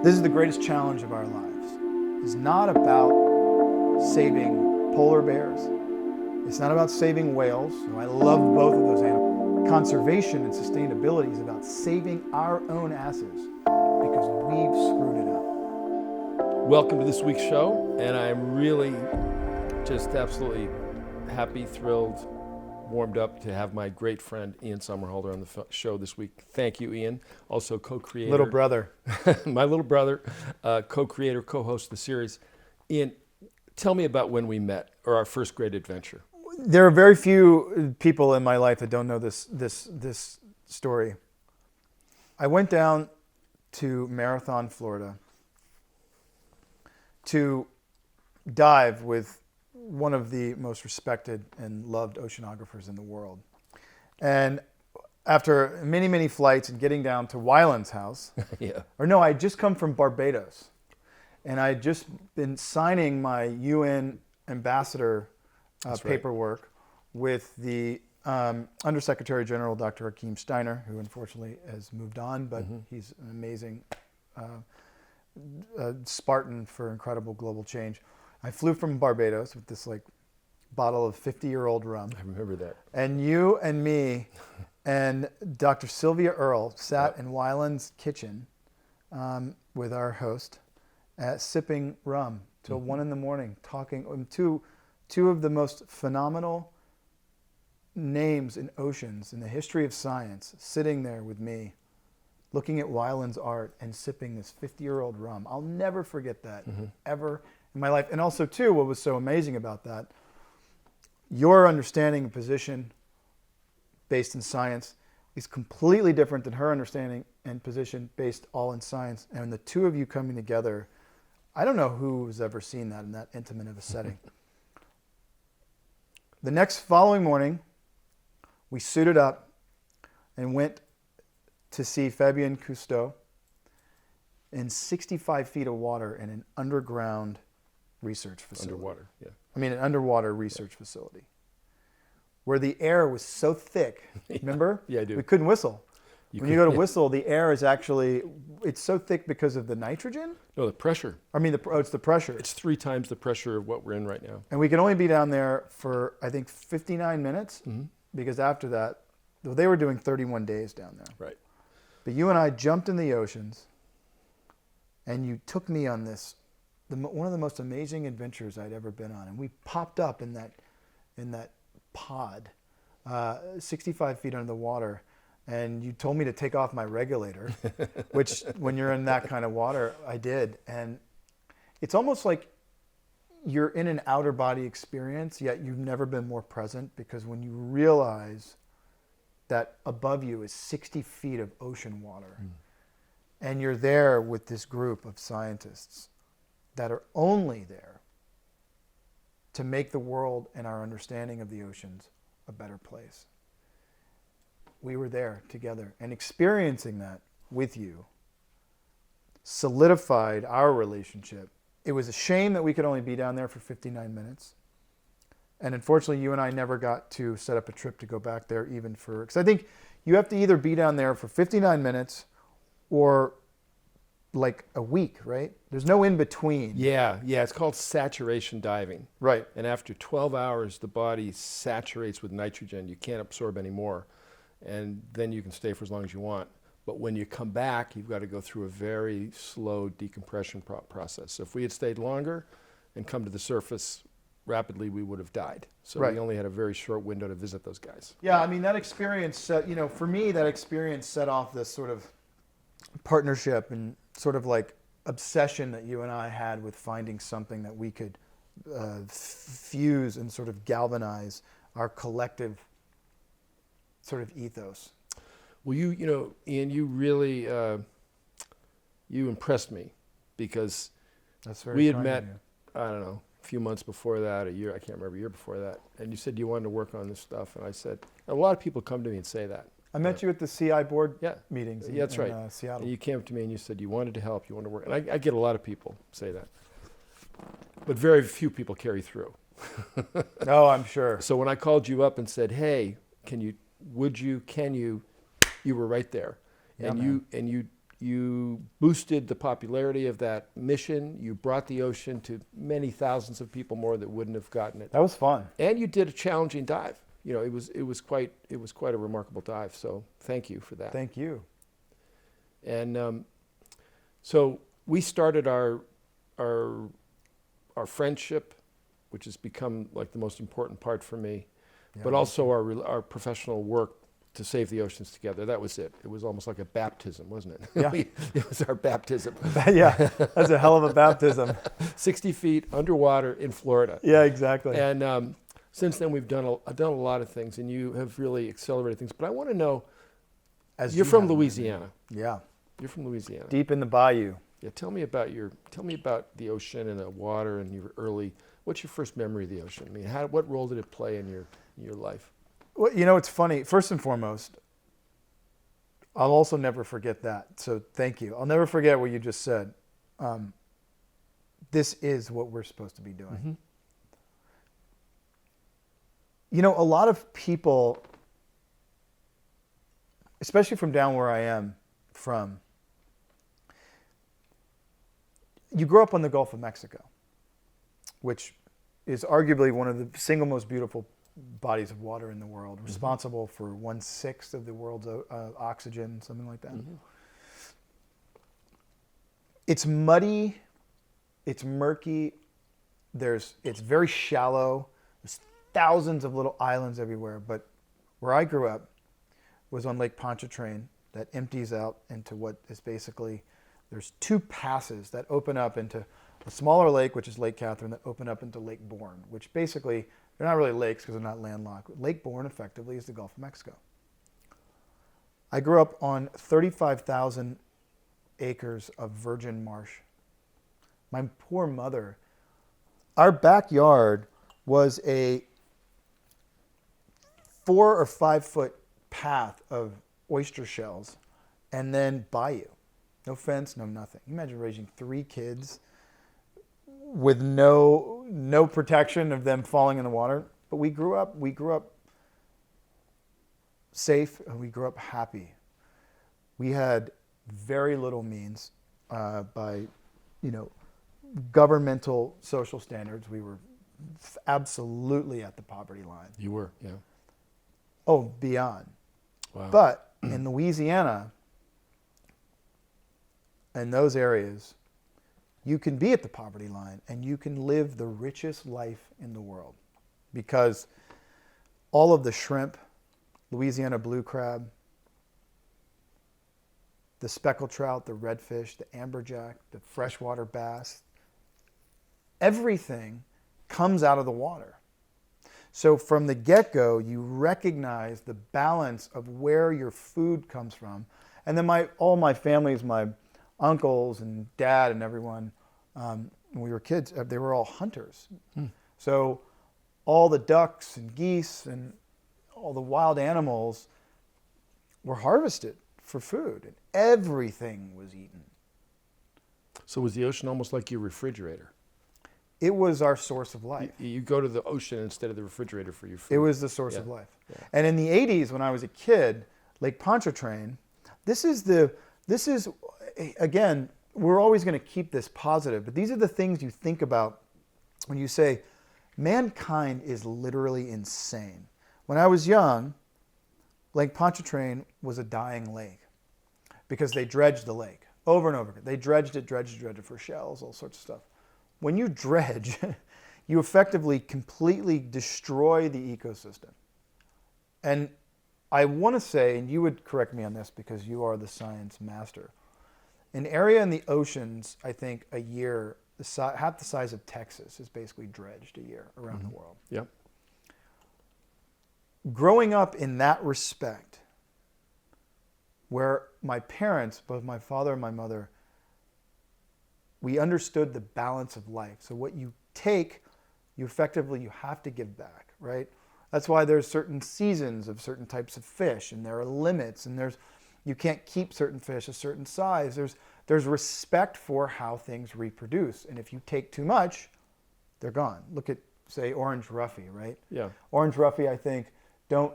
This is the greatest challenge of our lives. It's not about saving polar bears. It's not about saving whales. I love both of those animals. Conservation and sustainability is about saving our own asses because we've screwed it up. Welcome to this week's show, and I'm really just absolutely happy, thrilled, warmed up to have my great friend Ian Somerhalder on the show this week. Thank you, Ian. Also co-creator. Little brother. My little brother, co-creator, co-host of the series. Ian, tell me about when we met, or our first great adventure. There are very few people in my life that don't know this story. I went down to Marathon, Florida to dive with one of the most respected and loved oceanographers in the world. And after many, many flights and getting down to Weiland's house, I had just come from Barbados. And I had just been signing my UN ambassador paperwork with the Undersecretary General, Dr. Hakeem Steiner, who unfortunately has moved on, but he's an amazing Spartan for incredible global change. I flew from Barbados with this bottle of 50-year-old rum. I remember that. And you and me and Dr. Sylvia Earle sat in Weiland's kitchen with our host, sipping rum till 1 a.m, talking two of the most phenomenal names in oceans in the history of science, sitting there with me, looking at Weiland's art and sipping this 50-year-old rum. I'll never forget that ever in my life. And also, too, what was so amazing about that, your understanding and position based in science is completely different than her understanding and position based all in science. And the two of you coming together, I don't know who has ever seen that in that intimate of a setting. The following morning, we suited up and went to see Fabien Cousteau in 65 feet of water in an underground research facility. Underwater, yeah. An underwater research facility where the air was so thick. Remember? Yeah, I do. We couldn't whistle. When you go to whistle, the air is it's so thick because of the nitrogen? No, the pressure. It's the pressure. It's 3 times the pressure of what we're in right now. And we could only be down there for, I think, 59 minutes because after that, they were doing 31 days down there. Right. But you and I jumped in the oceans and you took me on one of the most amazing adventures I'd ever been on. And we popped up in that pod, 65 feet under the water. And you told me to take off my regulator, which when you're in that kind of water, I did. And it's almost like you're in an outer body experience, yet you've never been more present, because when you realize that above you is 60 feet of ocean water, and you're there with this group of scientists that are only there to make the world and our understanding of the oceans a better place. We were there together, and experiencing that with you solidified our relationship. It was a shame that we could only be down there for 59 minutes. And unfortunately, you and I never got to set up a trip to go back there because I think you have to either be down there for 59 minutes or a week, right? There's no in between. Yeah, it's called saturation diving. Right. And after 12 hours, the body saturates with nitrogen. You can't absorb any more. And then you can stay for as long as you want. But when you come back, you've got to go through a very slow decompression process. So if we had stayed longer and come to the surface rapidly, we would have died. So we only had a very short window to visit those guys. Yeah, that experience, for me, that experience set off this sort of partnership and sort of obsession that you and I had with finding something that we could fuse and sort of galvanize our collective sort of ethos. Well, Ian, you really, you impressed me, because we had met, I don't know, a few months before that, a year, I can't remember, a year before that. And you said you wanted to work on this stuff. And I said, a lot of people come to me and say that. I met you at the CI board meetings in that's right. Seattle. And you came up to me and you said you wanted to help, you wanted to work. And I get a lot of people say that. But very few people carry through. Oh, I'm sure. So when I called you up and said, hey, can you, you were right there. Yeah, and you you boosted the popularity of that mission. You brought the ocean to many thousands of people more that wouldn't have gotten it. That was fun. And you did a challenging dive. You know, it was quite a remarkable dive. So thank you for that. Thank you. And so we started our friendship, which has become like the most important part for me, but also our professional work to save the oceans together. That was it. It was almost like a baptism, wasn't it? Yeah. It was our baptism. Yeah, that's a hell of a baptism. 60 feet underwater in Florida. Yeah, exactly. And since then, I've done a lot of things, and you have really accelerated things. But I want to know, you're from Louisiana. Yeah. You're from Louisiana. Deep in the bayou. Yeah. Tell me about the ocean and the water and your early. What's your first memory of the ocean? I mean, what role did it play in your life? Well, you know, it's funny. First and foremost, I'll also never forget that. So thank you. I'll never forget what you just said. This is what we're supposed to be doing. Mm-hmm. You know, a lot of people, especially from down where I am from, you grow up on the Gulf of Mexico, which is arguably one of the single most beautiful bodies of water in the world, responsible for 1/6 of the world's oxygen, something like that. Mm-hmm. It's muddy, it's murky, it's very shallow, there's thousands of little islands everywhere, but where I grew up was on Lake Pontchartrain that empties out into what is basically, there's 2 passes that open up into a smaller lake, which is Lake Catherine, that open up into Lake Bourne, which basically, they're not really lakes because they're not landlocked. Lake Bourne effectively is the Gulf of Mexico. I grew up on 35,000 acres of virgin marsh. My poor mother, our backyard was a 4 or 5 foot path of oyster shells and then bayou. No fence, no nothing. You imagine raising 3 kids with no protection of them falling in the water. But we grew up safe and we grew up happy. We had very little means by, governmental social standards. We were absolutely at the poverty line. You were, yeah. Oh, beyond. Wow. But in Louisiana, in those areas, you can be at the poverty line and you can live the richest life in the world because all of the shrimp, Louisiana blue crab, the speckled trout, the redfish, the amberjack, the freshwater bass, everything comes out of the water. So from the get-go, you recognize the balance of where your food comes from. And then all my families, my uncles and dad and everyone, when we were kids, they were all hunters. So all the ducks and geese and all the wild animals were harvested for food, and everything was eaten. So was the ocean almost like your refrigerator? It was our source of life. You go to the ocean instead of the refrigerator for your food. It was the source of life. Yeah. And in the 80s, when I was a kid, Lake Pontchartrain, this is, again, we're always going to keep this positive, but these are the things you think about when you say, mankind is literally insane. When I was young, Lake Pontchartrain was a dying lake because they dredged the lake over and over again. They dredged it for shells, all sorts of stuff. When you dredge, you effectively completely destroy the ecosystem. And I want to say, and you would correct me on this because you are the science master, an area in the oceans, I think a year, half the size of Texas is basically dredged a year around the world. Yep. Growing up in that respect, where my parents, both my father and my mother, we understood the balance of life. So what you take, you have to give back, right? That's why there's certain seasons of certain types of fish, and there are limits, and you can't keep certain fish a certain size. There's respect for how things reproduce, and if you take too much, they're gone. Look at, say, orange roughy, right? Yeah. Orange roughy, I think, don't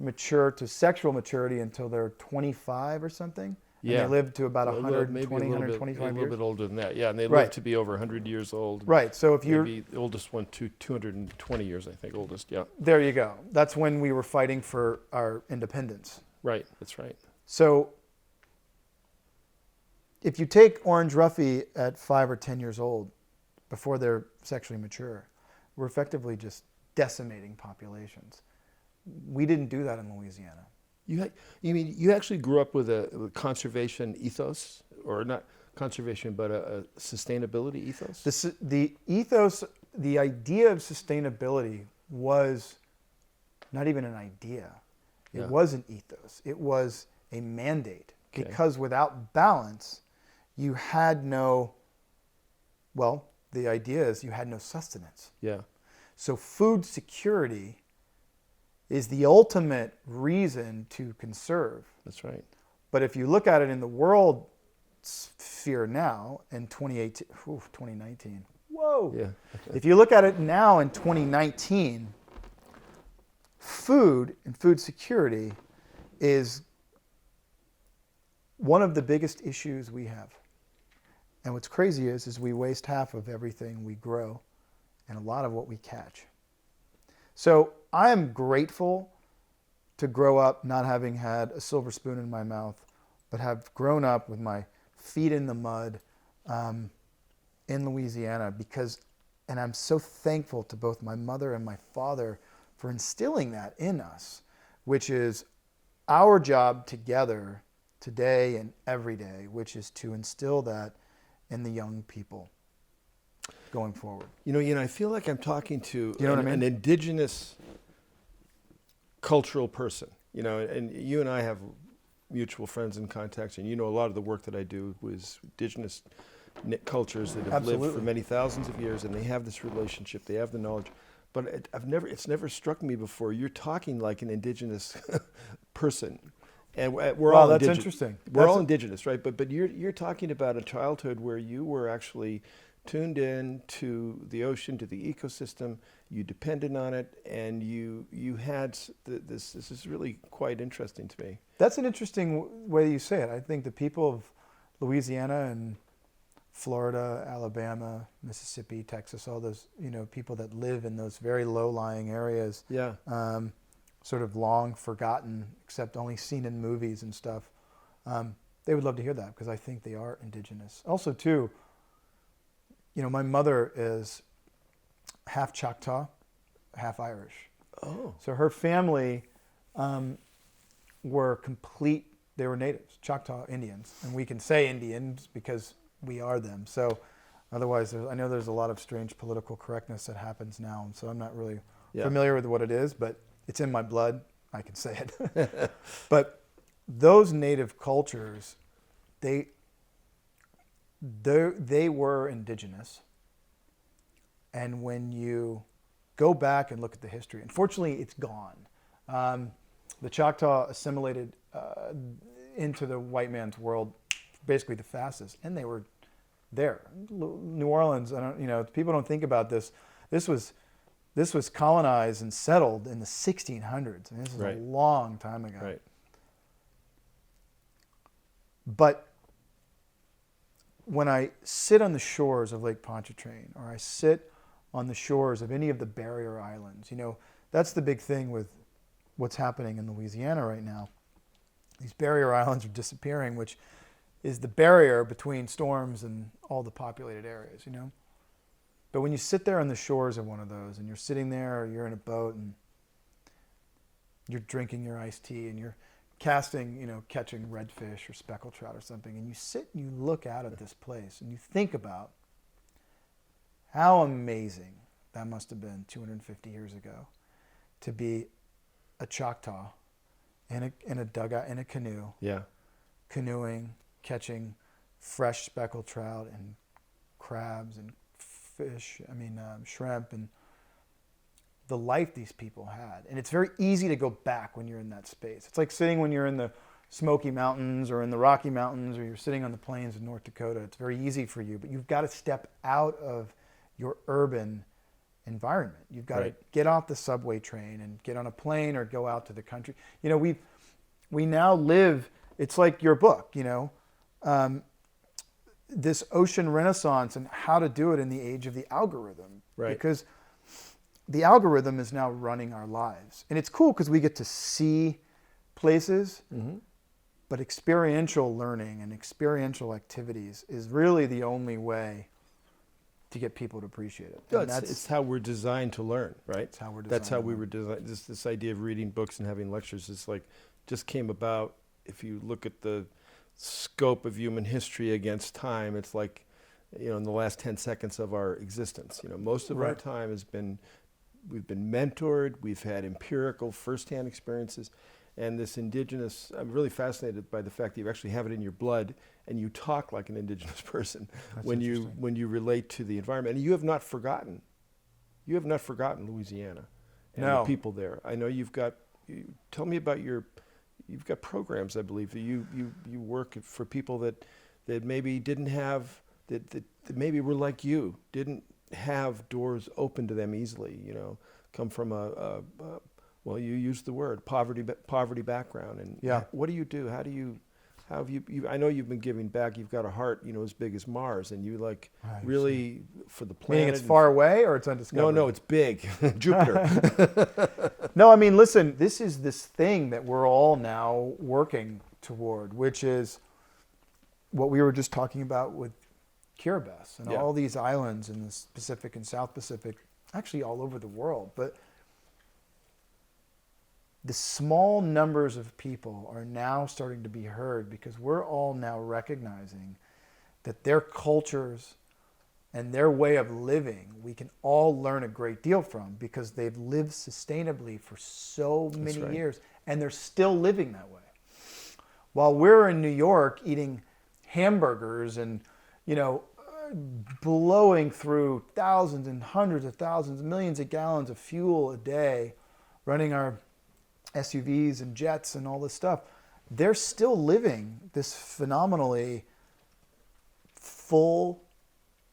mature to sexual maturity until they're 25 or something, Yeah. And they lived to about Well, 120, maybe a little 125 bit, a years. little bit older than that. Yeah, and they Right. lived to be over 100 years old. Right. So if you're, Maybe the oldest one to 220 years, I think, oldest. Yeah. there you go. That's when we were fighting for our independence. Right. That's right. So if you take orange roughy at 5 or 10 years old, before they're sexually mature, we're effectively just decimating populations. We didn't do that in Louisiana. You mean you actually grew up with a conservation ethos, or not conservation, but a sustainability ethos? The ethos, the idea of sustainability was not even an idea. It Yeah. was an ethos. It was a mandate. Okay. Because without balance, you had no, well, the idea is you had no sustenance. Yeah. So food security is the ultimate reason to conserve. That's right. But if you look at it in the world sphere now in 2019, whoa. Yeah. If you look at it now in 2019, food and food security is one of the biggest issues we have. And what's crazy is we waste half of everything we grow and a lot of what we catch. So I am grateful to grow up not having had a silver spoon in my mouth, but have grown up with my feet in the mud in Louisiana and I'm so thankful to both my mother and my father for instilling that in us, which is our job together today and every day, which is to instill that in the young people going forward. You know, I feel like I'm talking to You know what I mean? an indigenous cultural person. You know, and you and I have mutual friends and contacts, and you know a lot of the work that I do was indigenous cultures that have lived for many thousands of years, and they have this relationship, they have the knowledge. But it's never struck me before. You're talking like an indigenous person, and we're all that's indigenous. interesting. We're all indigenous, right? But you're talking about a childhood where you were actually tuned in to the ocean, to the ecosystem. You depended on it, and you had this. This is really quite interesting to me. That's an interesting way you say it. I think the people of Louisiana and Florida, Alabama, Mississippi, Texas, all those, people that live in those very low-lying areas, Yeah. Sort of long forgotten, except only seen in movies and stuff. They would love to hear that because I think they are indigenous. Also, too, my mother is half Choctaw, half Irish. Oh. So her family were they were natives, Choctaw Indians. And we can say Indians because we are them. So otherwise, I know there's a lot of strange political correctness that happens now. And so I'm not really familiar with what it is, but it's in my blood. I can say it. But those native cultures, they were indigenous. And when you go back and look at the history, unfortunately, it's gone. The Choctaw assimilated into the white man's world basically the fastest, and they were there. New Orleans, people don't think about this. This was colonized and settled in the 1600s. And this is a long time ago. Right. But when I sit on the shores of Lake Pontchartrain, or I sit on the shores of any of the barrier islands, that's the big thing with what's happening in Louisiana right now. These barrier islands are disappearing, which is the barrier between storms and all the populated areas, But when you sit there on the shores of one of those, and you're sitting there, or you're in a boat, and you're drinking your iced tea, and you're casting, catching redfish or speckled trout or something, and you sit and you look out at this place, and you think about how amazing that must have been 250 years ago to be a Choctaw in a dugout, in a canoe, canoeing, catching fresh speckled trout and crabs and fish, shrimp, and the life these people had. And it's very easy to go back when you're in that space. It's like sitting when you're in the Smoky Mountains or in the Rocky Mountains, or you're sitting on the plains of North Dakota. It's very easy for you, but you've got to step out of your urban environment. You've got to get off the subway train and get on a plane or go out to the country. We now live it's like your book, this ocean renaissance and how to do it in the age of the algorithm. Right. Because the algorithm is now running our lives. And it's cool because we get to see places, but experiential learning and experiential activities is really the only way to get people to appreciate it. No, it's how we're designed to learn, right? It's how we're designed. That's how we were designed. This idea of reading books and having lectures is like just came about. If you look at the scope of human history against time, it's like, in the last 10 seconds of our existence. Most of our time we've been mentored, we've had empirical firsthand experiences, and this indigenous, I'm really fascinated by the fact that you actually have it in your blood and you talk like an indigenous person when you relate to the environment. And you have not forgotten Louisiana and the people there. I know tell me about you've got programs, I believe, that you work for people that maybe didn't have, that maybe were like you, didn't have doors open to them easily, come from well, you used the word poverty background. And what do you do? How have you, I know you've been giving back. You've got a heart, as big as Mars, and you really for the planet. Meaning it's far away or it's undiscovered? No, it's big. Jupiter. No, I mean, listen, this is this thing that we're all now working toward, which is what we were just talking about with Kiribati and all these islands in the Pacific and South Pacific, actually all over the world. But the small numbers of people are now starting to be heard because we're all now recognizing that their cultures and their way of living, we can all learn a great deal from because they've lived sustainably for so many years and they're still living that way. While we're in New York eating hamburgers and, blowing through thousands and hundreds of thousands, millions of gallons of fuel a day, running our SUVs and jets and all this stuff, they're still living this phenomenally full,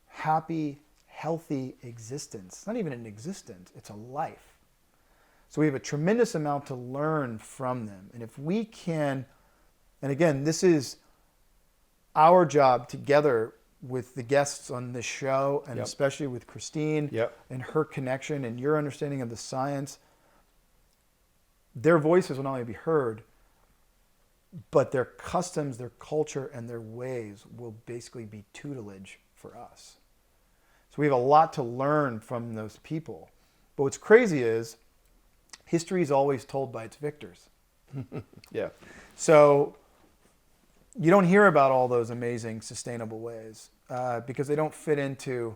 happy, healthy existence. It's not even an existence, it's a life. So we have a tremendous amount to learn from them. And if we can, and again, this is our job together with the guests on this show, and especially with Christine and her connection and your understanding of the science, their voices will not only be heard, but their customs, their culture, and their ways will basically be tutelage for us. So we have a lot to learn from those people. But what's crazy is history is always told by its victors. So you don't hear about all those amazing sustainable ways because they don't fit into,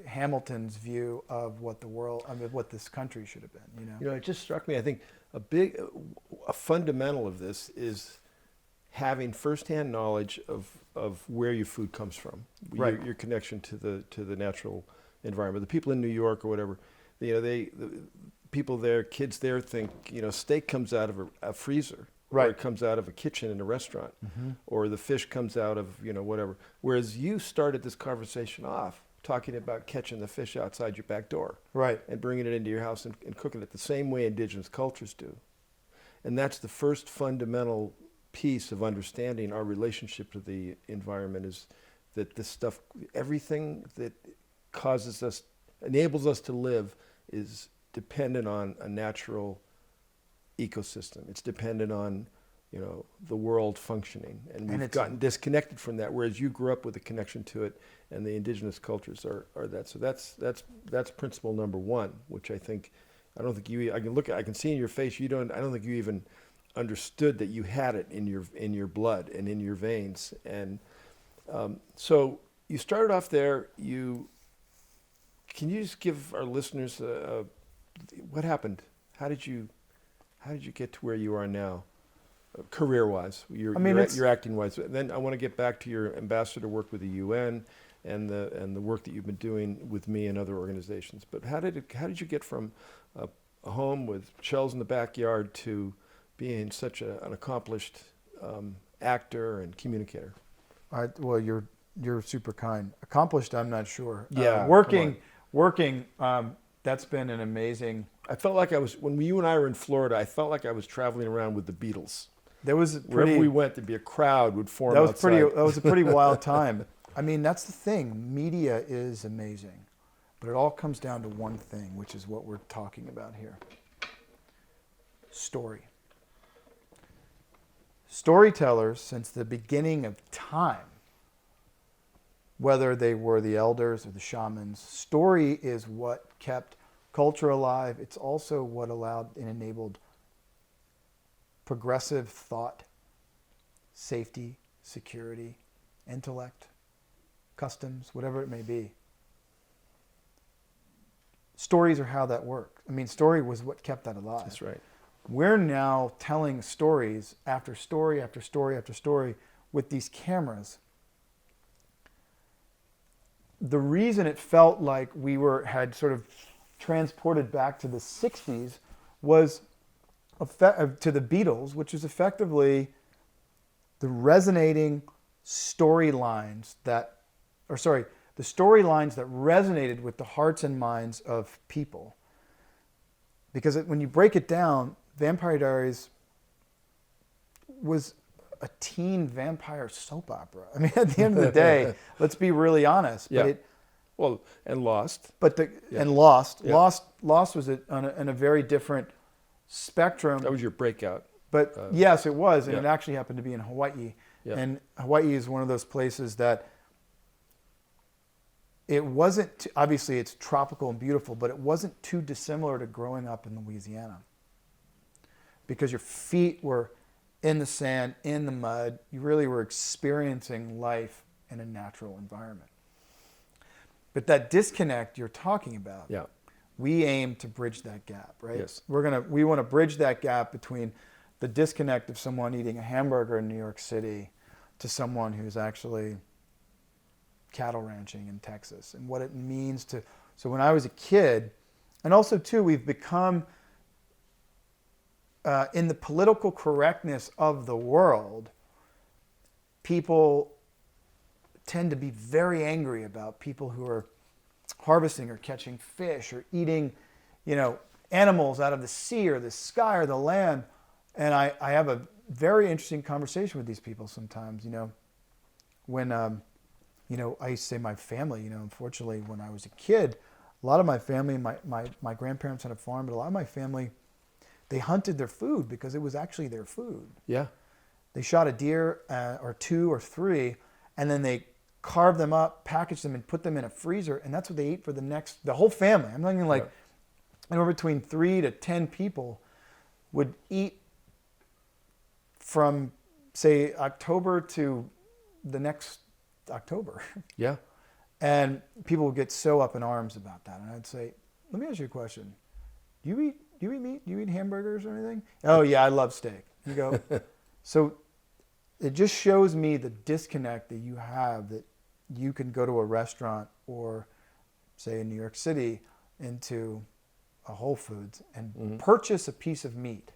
Hamilton's view of what the world, what this country should have been. It just struck me. I think a fundamental of this is having firsthand knowledge of where your food comes from, your connection to the natural environment. The people in New York or whatever, the people there, kids there think steak comes out of a freezer. Or it comes out of a kitchen in a restaurant, or the fish comes out of whatever. Whereas you started this conversation off talking about catching the fish outside your back door, and bringing it into your house and cooking it the same way indigenous cultures do. And that's the first fundamental piece of understanding our relationship to the environment, is that this stuff, everything that enables us to live, is dependent on a natural ecosystem. It's dependent on the world functioning, and we've gotten disconnected from that, whereas you grew up with a connection to it, and the indigenous cultures are that. So that's principle number one, which I don't think I can see in your face I don't think you even understood that you had it in your blood and in your veins. And so you started off there. Can you just give our listeners what happened? How did you get to where you are now, career-wise, your acting-wise? Then I want to get back to your ambassador work with the UN and the work that you've been doing with me and other organizations. But how did you get from a home with shells in the backyard to being such an accomplished actor and communicator? Well, you're super kind. Accomplished, I'm not sure. Yeah, working That's been an amazing. I felt like I was, when you and I were in Florida, I felt like I was traveling around with the Beatles. There was Wherever we went, there'd be a crowd would form That was outside. pretty. That was a pretty wild time. I mean, that's the thing. Media is amazing, but it all comes down to one thing, which is what we're talking about here. Story. Storytellers, since the beginning of time, whether they were the elders or the shamans, story is what kept culture alive. It's also what allowed and enabled progressive thought, safety, security, intellect, customs, whatever it may be. Stories are how that worked. I mean, story was what kept that alive. That's right. We're now telling stories after story after story after story with these cameras. The reason it felt like we had sort of transported back to the 60s was to the Beatles, which is effectively the resonating storylines the storylines that resonated with the hearts and minds of people. Because when you break it down, Vampire Diaries was a teen vampire soap opera. I mean, at the end of the day, let's be really honest. Yeah. And Lost. And Lost. Yeah. Lost was in a very different spectrum. That was your breakout. But yes, it was, and yeah. it actually happened to be in Hawaii. Yeah. And Hawaii is one of those places that it wasn't, obviously it's tropical and beautiful, but it wasn't too dissimilar to growing up in Louisiana. Because your feet were in the sand, in the mud, you really were experiencing life in a natural environment. But that disconnect you're talking about, Yeah. we aim to bridge that gap, right? Yes. We want to bridge that gap between the disconnect of someone eating a hamburger in New York City to someone who's actually cattle ranching in Texas, and what it means to. So when I was a kid, and also too, we've become in the political correctness of the world, people tend to be very angry about people who are harvesting or catching fish or eating, animals out of the sea or the sky or the land. And I have a very interesting conversation with these people sometimes, when, I used to say my family, unfortunately, when I was a kid, a lot of my family, my grandparents had a farm, but a lot of my family, they hunted their food because it was actually their food. Yeah. They shot a deer or two or three, and then they carved them up, packaged them, and put them in a freezer, and that's what they ate for the whole family. I'm talking like anywhere between 3 to 10 people would eat from, say, October to the next October. Yeah. And people would get so up in arms about that. And I'd say, let me ask you a question. Do you eat meat? Do you eat hamburgers or anything? Oh, yeah, I love steak. You go, so it just shows me the disconnect that you have, that you can go to a restaurant or, say, in New York City, into a Whole Foods and purchase a piece of meat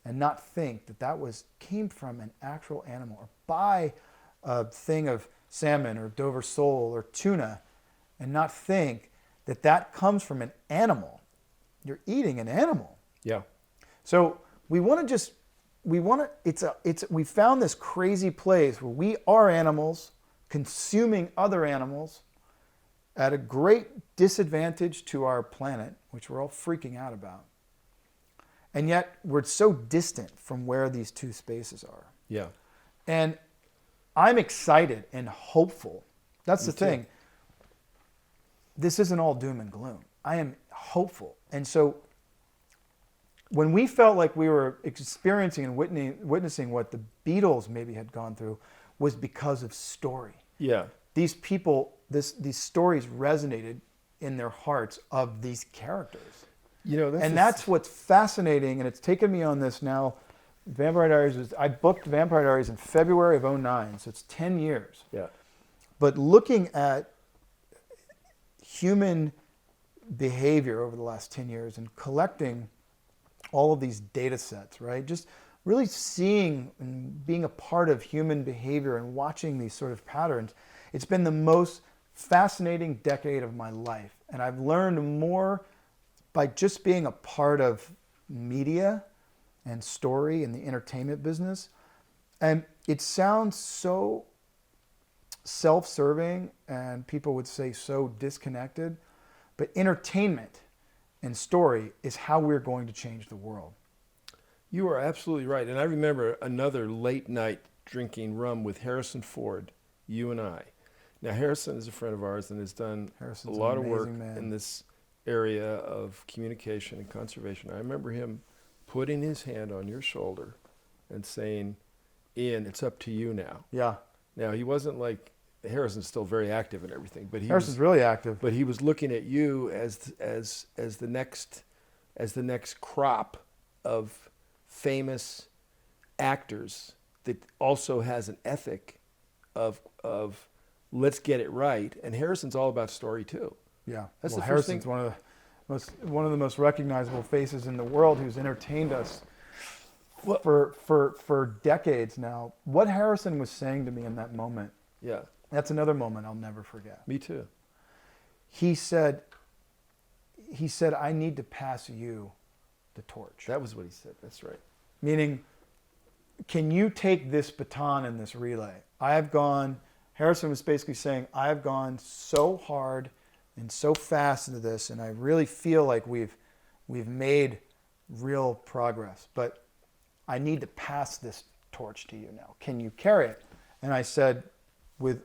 and not think that came from an actual animal, or buy a thing of salmon or Dover sole or tuna and not think that comes from an animal. You're eating an animal. Yeah. So we found this crazy place where we are animals consuming other animals at a great disadvantage to our planet, which we're all freaking out about. And yet we're so distant from where these two spaces are. Yeah. And I'm excited and hopeful. That's the thing. This isn't all doom and gloom. I am hopeful. And so when we felt like we were experiencing and witnessing what the Beatles maybe had gone through, was because of story. Yeah. These people, these stories resonated in their hearts of these characters. That's what's fascinating, and it's taken me on this now. Vampire Diaries I booked Vampire Diaries in February of 2009, so it's 10 years. Yeah. But looking at human behavior over the last 10 years and collecting all of these data sets, right? Just really seeing and being a part of human behavior and watching these sort of patterns, it's been the most fascinating decade of my life. And I've learned more by just being a part of media and story in the entertainment business. And it sounds so self-serving, and people would say so disconnected, but entertainment and story is how we're going to change the world. You are absolutely right. And I remember another late night drinking rum with Harrison Ford, you and I. Now, Harrison is a friend of ours and has done Harrison's a lot an of work amazing man. in this area of communication and conservation. I remember him putting his hand on your shoulder and saying, Ian, it's up to you now. Yeah. Now, he wasn't like, Harrison's still very active and everything, but Harrison's really active. But he was looking at you as the next crop of famous actors that also has an ethic of let's get it right. And Harrison's all about story too. Yeah. That's well, the first Harrison's thing. one of the most recognizable faces in the world, who's entertained us for decades now. What Harrison was saying to me in that moment, Yeah, that's another moment I'll never forget. me too. He said, I need to pass you the torch. That was what he said. That's right. Meaning, can you take this baton and this relay? Harrison was basically saying, I have gone so hard and so fast into this, and I really feel like we've made real progress, but I need to pass this torch to you now. Can you carry it? And I said, with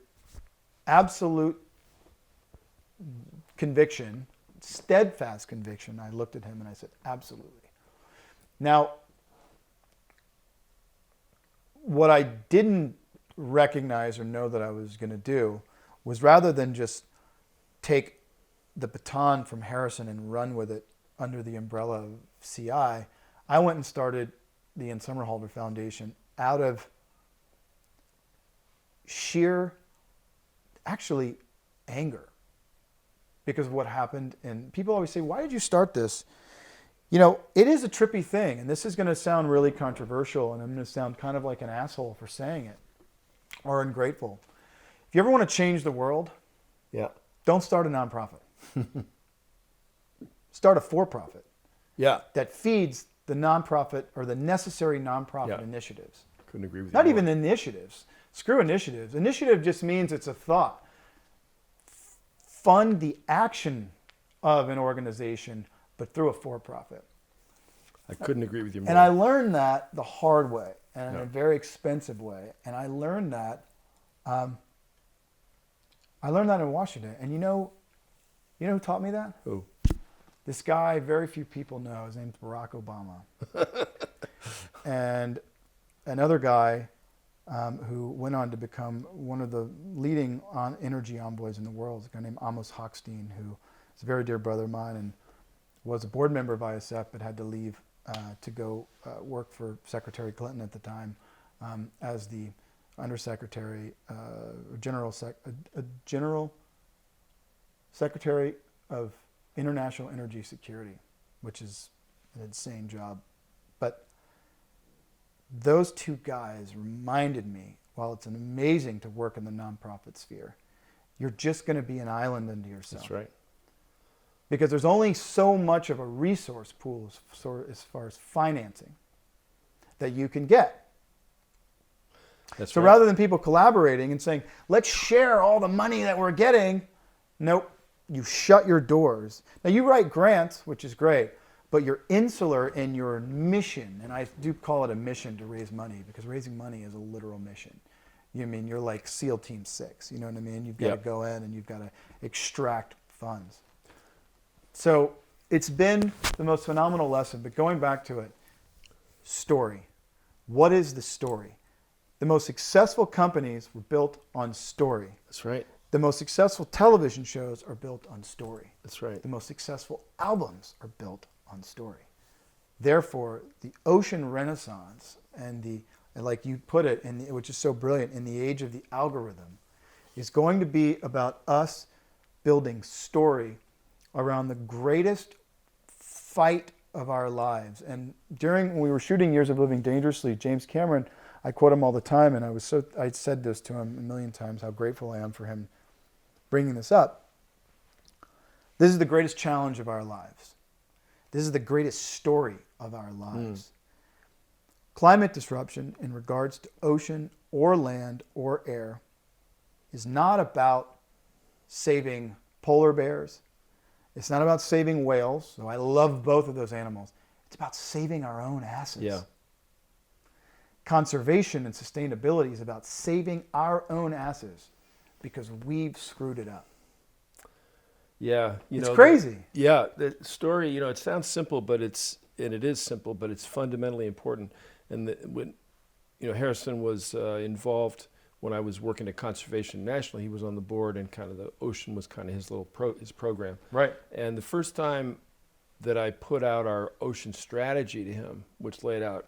absolute conviction, steadfast conviction, I looked at him and I said, absolutely. Now, what I didn't recognize or know that I was going to do was, rather than just take the baton from Harrison and run with it under the umbrella of CI, I went and started the Somerhalder Foundation out of sheer, actually, anger because of what happened. And people always say, why did you start this? You know, it is a trippy thing, and this is going to sound really controversial, and I'm going to sound kind of like an asshole for saying it, or ungrateful. If you ever want to change the world, Yeah. don't start a nonprofit. Start a for-profit Yeah. that feeds the nonprofit or the necessary nonprofit Yeah. initiatives. Couldn't agree with you. Not more. even initiatives. Screw initiatives. Initiative just means it's a thought. Fund the action of an organization, but through a for-profit. I couldn't agree with you more. And I learned that the hard way and in Yeah. a very expensive way. And I learned that in Washington. And you know who taught me that? Who? This guy very few people know. His name's Barack Obama. And another guy who went on to become one of the leading energy envoys in the world is a guy named Amos Hochstein, who is a very dear brother of mine and was a board member of ISF, but had to leave to go work for Secretary Clinton at the time as the Undersecretary, General Secretary of International Energy Security, which is an insane job. But those two guys reminded me, while it's amazing to work in the nonprofit sphere, you're just going to be an island unto yourself. That's right. Because there's only so much of a resource pool as far as financing that you can get. That's So right. rather than people collaborating and saying, let's share all the money that we're getting, nope, you shut your doors. Now you write grants, which is great, but you're insular in your mission, and I do call it a mission to raise money, because raising money is a literal mission. You mean you're like SEAL Team 6, you know what I mean? You've got Yep. to go in and you've got to extract funds. So it's been the most phenomenal lesson, but going back to it, story. What is the story? The most successful companies were built on story. That's right. The most successful television shows are built on story. That's right. The most successful albums are built on story. Therefore, the ocean renaissance and like you put it, which is so brilliant, in the age of the algorithm, is going to be about us building story around the greatest fight of our lives. And when we were shooting Years of Living Dangerously, James Cameron, I quote him all the time, and I said this to him a million times, how grateful I am for him bringing this up. This is the greatest challenge of our lives. This is the greatest story of our lives. Climate disruption in regards to ocean or land or air is not about saving polar bears. It's not about saving whales, though I love both of those animals. It's about saving our own asses. Yeah. Conservation and sustainability is about saving our own asses because we've screwed it up. Yeah, It's crazy. The story, it sounds simple, but it is simple, but it's fundamentally important. And when, Harrison was involved when I was working at Conservation National, he was on the board, and kind of the ocean was kind of his little his program. Right. And the first time that I put out our ocean strategy to him, which laid out,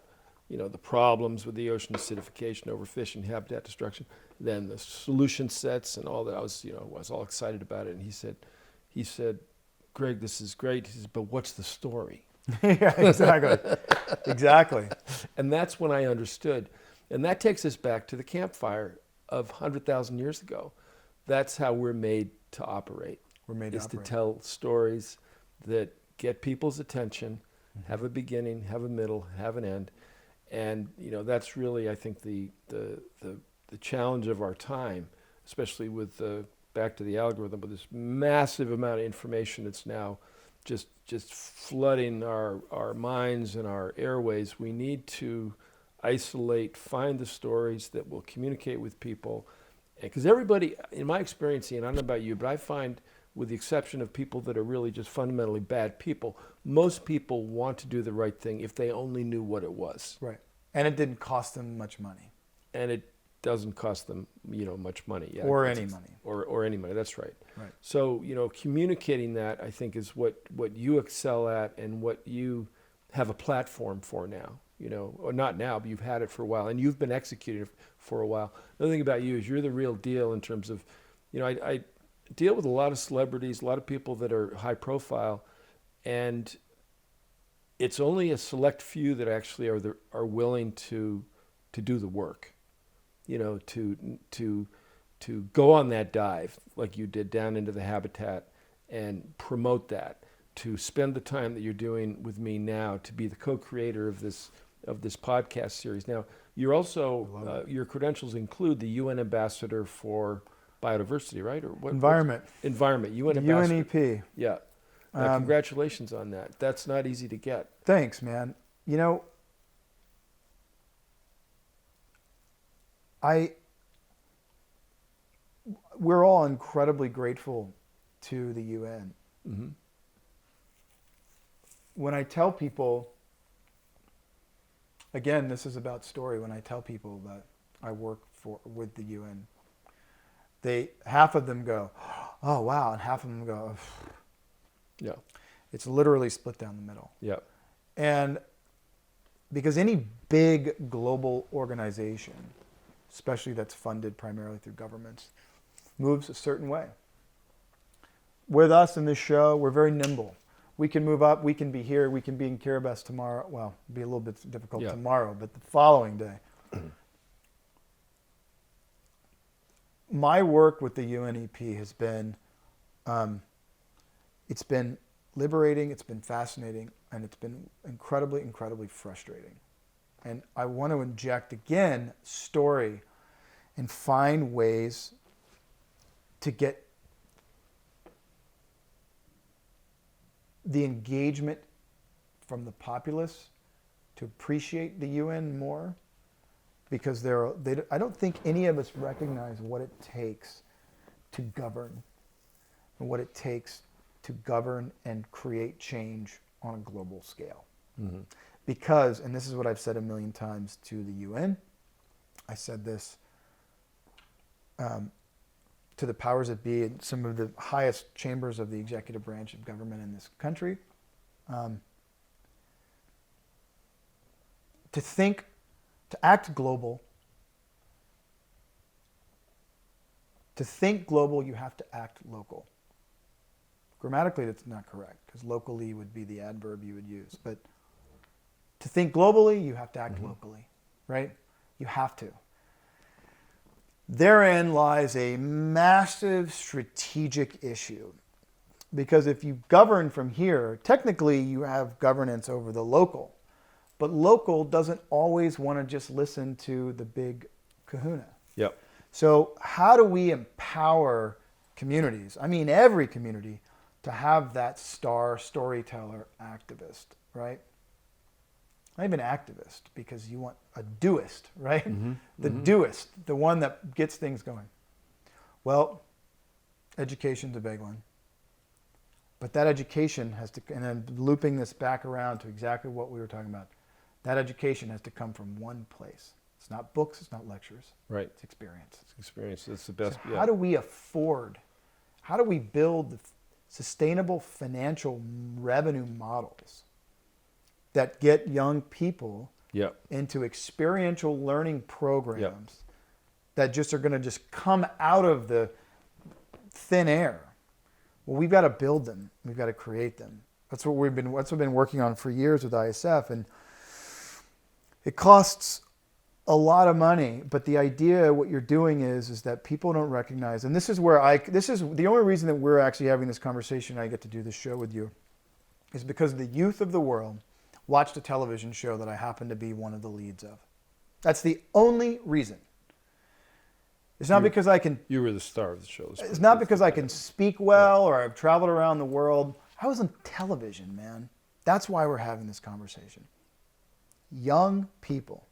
the problems with the ocean acidification, overfishing, habitat destruction, then the solution sets and all that, I was all excited about it. And he said, Greg, this is great. He said, but what's the story? Yeah, exactly. Exactly. And that's when I understood. And that takes us back to the campfire of 100,000 years ago. That's how we're made to operate. We're made to tell stories that get people's attention, have a beginning, have a middle, have an end. And, that's really, I think, the challenge of our time, especially with back to the algorithm, with this massive amount of information that's now just flooding our minds and our airways. We need to isolate, find the stories that will communicate with people. Because everybody, in my experience, and I don't know about you, but I find, with the exception of people that are really just fundamentally bad people, most people want to do the right thing if they only knew what it was. Right. And it didn't cost them much money. And it doesn't cost them, much money. Yeah, or any money. Or any money, that's right. Right. So, communicating that, I think, is what you excel at and what you have a platform for now. Or not now, but you've had it for a while, and you've been executing it for a while. Another thing about you is you're the real deal in terms of, I deal with a lot of celebrities, a lot of people that are high profile, and it's only a select few that actually are willing to do the work, to go on that dive like you did down into the habitat and promote that, to spend the time that you're doing with me now, to be the co-creator of this podcast series. Now, you're also your credentials include the UN Ambassador for Biodiversity, right? Or what? Environment. Environment. UN Ambassador. UNEP. Yeah. Congratulations on that. That's not easy to get. Thanks, man. We're all incredibly grateful to the UN. Mm-hmm. When I tell people, again, this is about story. When I tell people that I work with the UN, half of them go, "Oh wow," and half of them go, "Yeah." It's literally split down the middle. Yeah. And because any big global organization, especially that's funded primarily through governments, moves a certain way. With us in this show, we're very nimble. We can move up, we can be here, we can be in Kiribati tomorrow. Well, it'll be a little bit difficult tomorrow, but the following day. My work with the UNEP has been, it's been liberating, it's been fascinating, and it's been incredibly, incredibly frustrating. And I want to inject, again, story and find ways to get the engagement from the populace to appreciate the UN more, because I don't think any of us recognize what it takes to govern and what it takes to govern and create change on a global scale. Mm-hmm. Because, and this is what I've said a million times to the UN, I said this to the powers that be in some of the highest chambers of the executive branch of government in this country, to act global, to think global, you have to act local. Grammatically, that's not correct, because locally would be the adverb you would use. But to think globally, you have to act locally, right? You have to. Therein lies a massive strategic issue, Because if you govern from here, technically you have governance over the local. But local doesn't always want to just listen to the big kahuna. Yep. So how do we empower communities, I mean every community, to have that star storyteller activist, right? Not even activist, because you want a doist, right? The doist, the one that gets things going. Well, education's a big one. But that education has to, and I'm looping this back around to exactly what we were talking about, that education has to come from one place. It's not books, it's not lectures. Right. It's experience. It's experience. That's the best. So how do we build sustainable financial revenue models that get young people into experiential learning programs that just are going to just come out of the thin air? Well, we've got to build them. We've got to create them. That's what we've been working on for years with ISF, and it costs a lot of money. But the idea, what you're doing is that people don't recognize, and this is the only reason that we're actually having this conversation. I get to do this show with you, is because the youth of the world watched a television show that I happen to be one of the leads of. That's the only reason. It's not because I can. You were the star of the show. It's not because I can speak well or I've traveled around the world. I was on television, man. That's why we're having this conversation. Young people.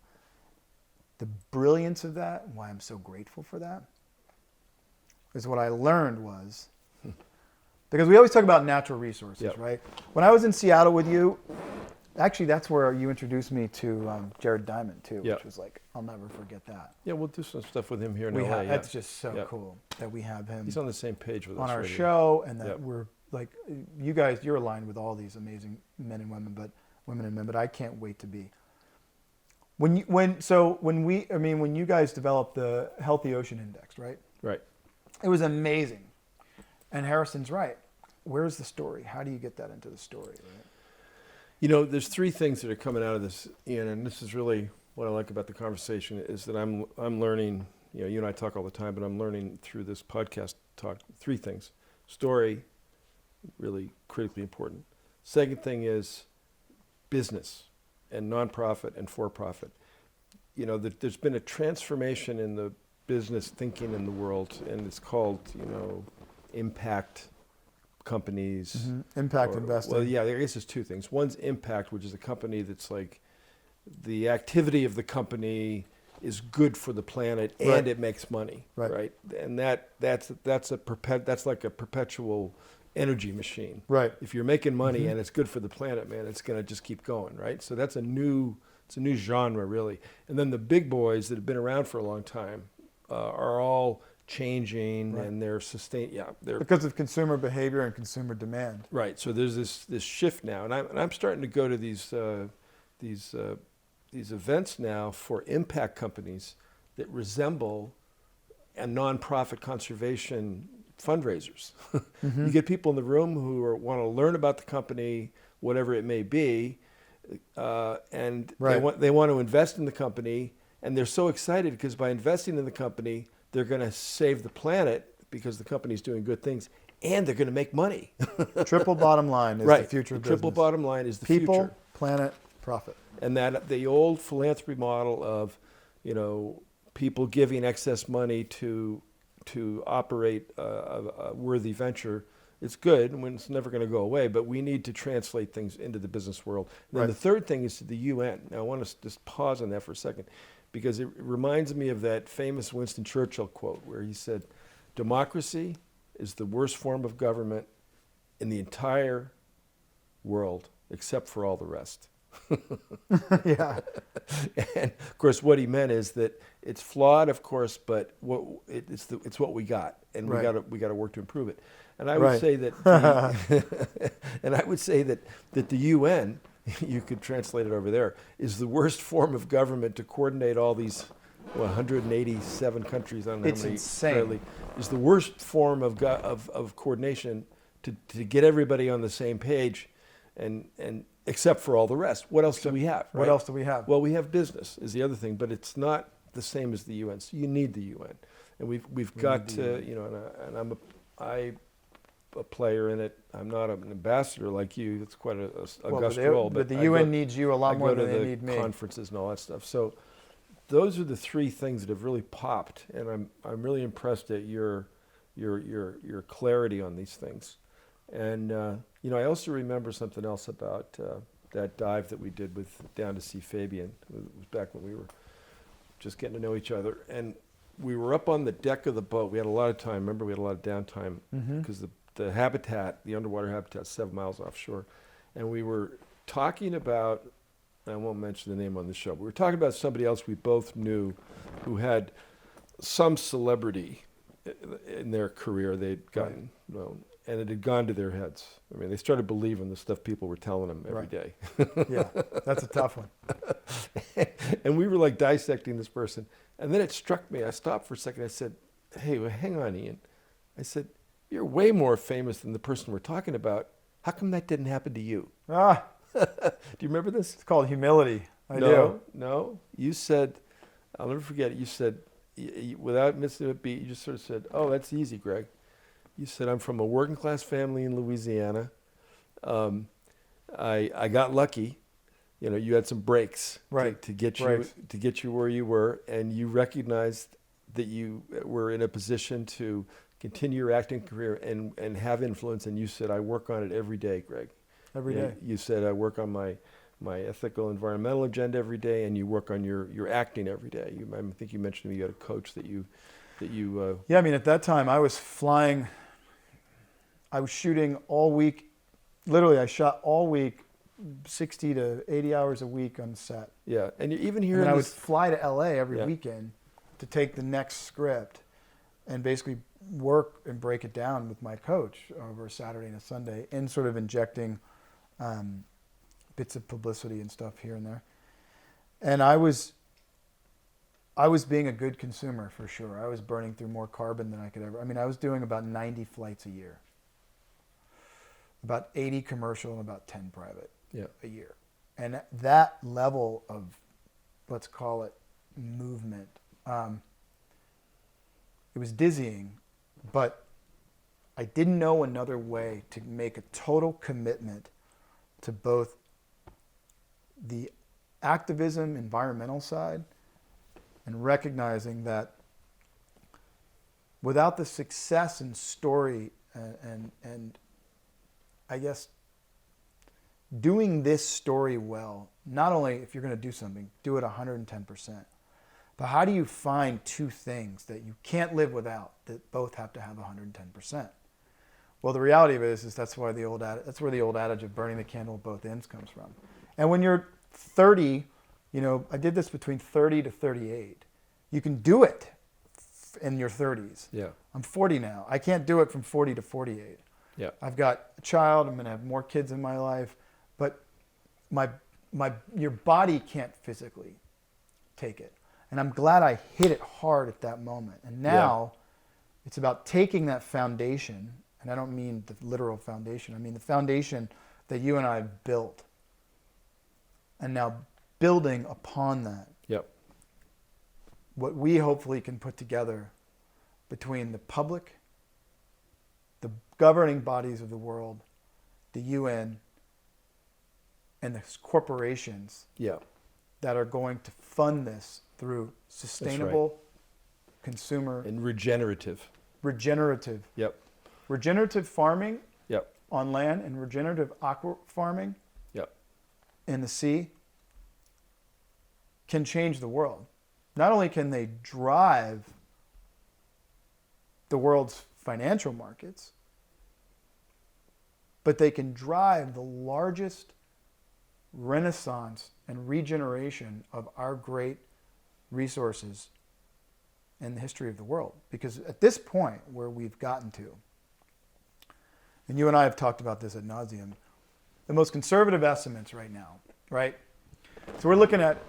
The brilliance of that, why I'm so grateful for that, is what I learned was, because we always talk about natural resources, right? When I was in Seattle with you, actually that's where you introduced me to Jared Diamond too, which was like, I'll never forget that. Yeah, we'll do some stuff with him here in LA. That's just so cool that we have him. He's on the same page with us on our already. show, and that we're like, you guys, you're aligned with all these amazing men and women, but I can't wait to be. When you guys developed the Healthy Ocean Index, right? Right. It was amazing. And Harrison's right. Where's the story? How do you get that into the story? Right? You know, there's three things that are coming out of this, Ian, and this is really what I like about the conversation, is that I'm learning, you and I talk all the time, but I'm learning through this podcast talk, three things. Story, really critically important. Second thing is business and nonprofit and for-profit. You know, there's been a transformation in the business thinking in the world, and it's called, impact companies. Impact investing. Well, yeah, I guess there's two things. One's impact, which is a company that's like, the activity of the company is good for the planet and it makes money, right? And that's like a perpetual energy machine. Right. If you're making money and it's good for the planet, man, it's going to just keep going, right? So that's it's a new genre, really. And then the big boys that have been around for a long time are all changing and they're they're because of consumer behavior and consumer demand. Right. So there's this shift now, and I'm starting to go to these events now for impact companies that resemble a nonprofit conservation fundraisers. You get people in the room who want to learn about the company, whatever it may be, and they want to invest in the company, and they're so excited because by investing in the company, they're going to save the planet because the company's doing good things, and they're going to make money. Triple bottom line is the future of business. Triple bottom line is the people, future. planet, profit. And that the old philanthropy model of, people giving excess money to operate a worthy venture, it's good, and it's never going to go away, but we need to translate things into the business world. And then the third thing is to the UN. Now, I want to just pause on that for a second, because it reminds me of that famous Winston Churchill quote where he said, democracy is the worst form of government in the entire world, except for all the rest. Yeah. And of course, what he meant is that it's flawed, of course, but it's what we got, and we got to work to improve it. And I would say that, that the UN, you could translate it over there, is the worst form of government to coordinate all these 187 countries. I don't know how many. Insane. Is the worst form of coordination to get everybody on the same page, and except for all the rest. What else do we have? Right? What else do we have? Well, we have business is the other thing, but it's not the same as the UN. So you need the UN, and we've got to, and a player in it. I'm not an ambassador like you. It's quite a Well, august role. but the UN needs you a lot more than they need me. Conferences and all that stuff. So those are the three things that have really popped, and I'm really impressed at your clarity on these things. And you know, I also remember something else about that dive that we did down to see Fabien. It was back when we were just getting to know each other, and we were up on the deck of the boat. We had a lot of time. Remember, we had a lot of downtime because the habitat, the underwater habitat, 7 miles offshore, and we were talking about. I won't mention the name on the show. We were talking about somebody else we both knew who had some celebrity in their career. They'd gotten known, and it had gone to their heads. I mean, they started believing the stuff people were telling them every day. Yeah, that's a tough one. And we were like dissecting this person. And then it struck me. I stopped for a second. I said, hey, well, hang on, Ian. I said, you're way more famous than the person we're talking about. How come that didn't happen to you? Do you remember this? It's called humility. I do. do. No. You said, I'll never forget it. You said, without missing a beat, you just sort of said, oh, that's easy, Greg. You said, I'm from a working class family in Louisiana. I got lucky. You know, you had some breaks to get you where you were, and you recognized that you were in a position to continue your acting career and have influence. And you said, I work on it every day, Greg. Every day. You said, I work on my ethical environmental agenda every day, and you work on your acting every day. I think you mentioned to me you had a coach that you. Yeah, I mean, at that time I was flying. I was shooting all week. Literally, I shot all week, 60 to 80 hours a week on set. Yeah, and you even here. And I would fly to LA every weekend to take the next script, and basically work and break it down with my coach over a Saturday and a Sunday, and sort of injecting bits of publicity and stuff here and there. And I was being a good consumer for sure. I was burning through more carbon than I could ever. I mean, I was doing about 90 flights a year, about 80 commercial and about 10 private a year. And that level of, let's call it, movement, it was dizzying, but I didn't know another way to make a total commitment to both the activism, environmental side, and recognizing that without the success and story and I guess doing this story well, not only if you're going to do something, do it 110%, but how do you find two things that you can't live without that both have to have 110%? Well, the reality of it is that's where the old adage of burning the candle at both ends comes from. And when you're 30, you know, I did this between 30 to 38. You can do it in your 30s. Yeah. I'm 40 now. I can't do it from 40 to 48. Yeah. I've got a child. I'm going to have more kids in my life, but your body can't physically take it. And I'm glad I hit it hard at that moment. And now it's about taking that foundation, and I don't mean the literal foundation. I mean the foundation that you and I have built, and now building upon that. Yep. What we hopefully can put together between the public, the governing bodies of the world, the UN, and the corporations that are going to fund this through sustainable consumer and regenerative. Yep. Regenerative farming on land and regenerative aqua farming in the sea can change the world. Not only can they drive the world's financial markets, but they can drive the largest renaissance and regeneration of our great resources in the history of the world. Because at this point where we've gotten to, and you and I have talked about this ad nauseum, the most conservative estimates right now, right? So we're looking at,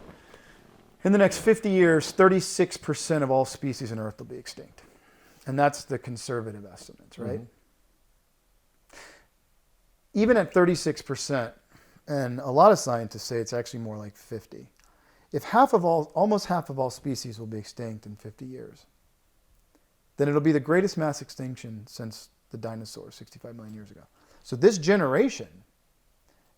in the next 50 years, 36% of all species on Earth will be extinct. And that's the conservative estimates, right? Mm-hmm. Even at 36%, and a lot of scientists say it's actually more like 50. If almost half of all species will be extinct in 50 years, then it'll be the greatest mass extinction since the dinosaurs 65 million years ago. So this generation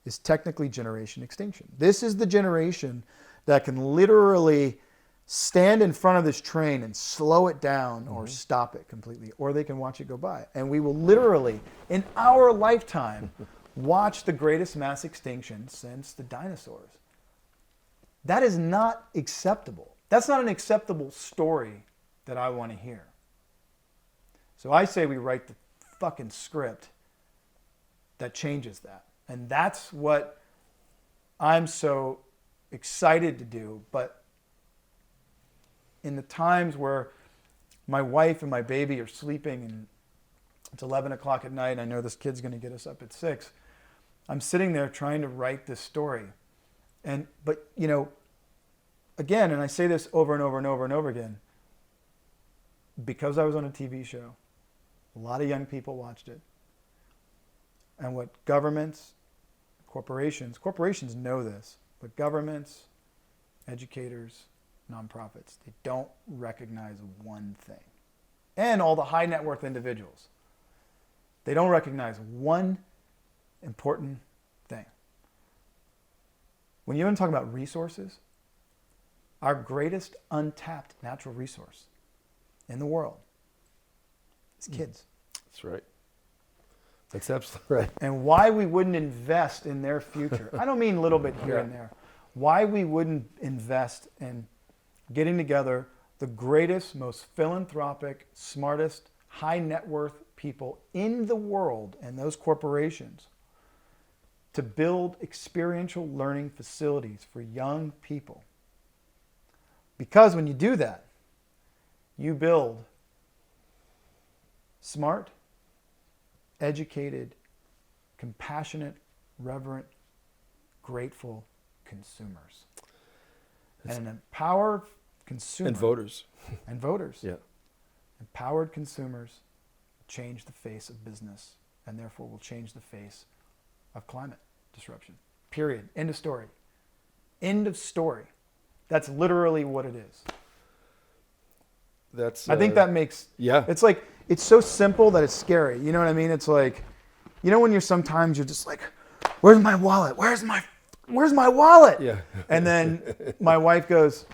is technically generation extinction. This is the generation that can literally stand in front of this train and slow it down or stop it completely, or they can watch it go by. And we will literally, in our lifetime, watch the greatest mass extinction since the dinosaurs. That is not acceptable. That's not an acceptable story that I want to hear. So I say we write the fucking script that changes that. And that's what I'm so excited to do. But in the times where my wife and my baby are sleeping and it's 11 o'clock at night and I know this kid's going to get us up at 6, I'm sitting there trying to write this story. But you know, again, and I say this over and over and over and over again, because I was on a TV show, a lot of young people watched it. And what governments, corporations know this, but governments, educators, nonprofits, they don't recognize one thing. And all the high net worth individuals, they don't recognize one important thing. When you want to talk about resources, our greatest untapped natural resource in the world is kids. That's right. That's absolutely right. And why we wouldn't invest in their future. I don't mean a little bit here and there. Why we wouldn't invest in getting together the greatest, most philanthropic, smartest, high net worth people in the world and those corporations to build experiential learning facilities for young people. Because when you do that, you build smart, educated, compassionate, reverent, grateful consumers. And an empowered consumer. And voters. And voters. Yeah. Empowered consumers change the face of business and therefore will change the face of climate disruption. Period. End of story. End of story. That's literally what it is. That's. I think that makes. Yeah. It's like, it's so simple that it's scary. You know what I mean? It's like, you know, when you're just like, where's my wallet? Where's my wallet? Yeah. And then my wife goes,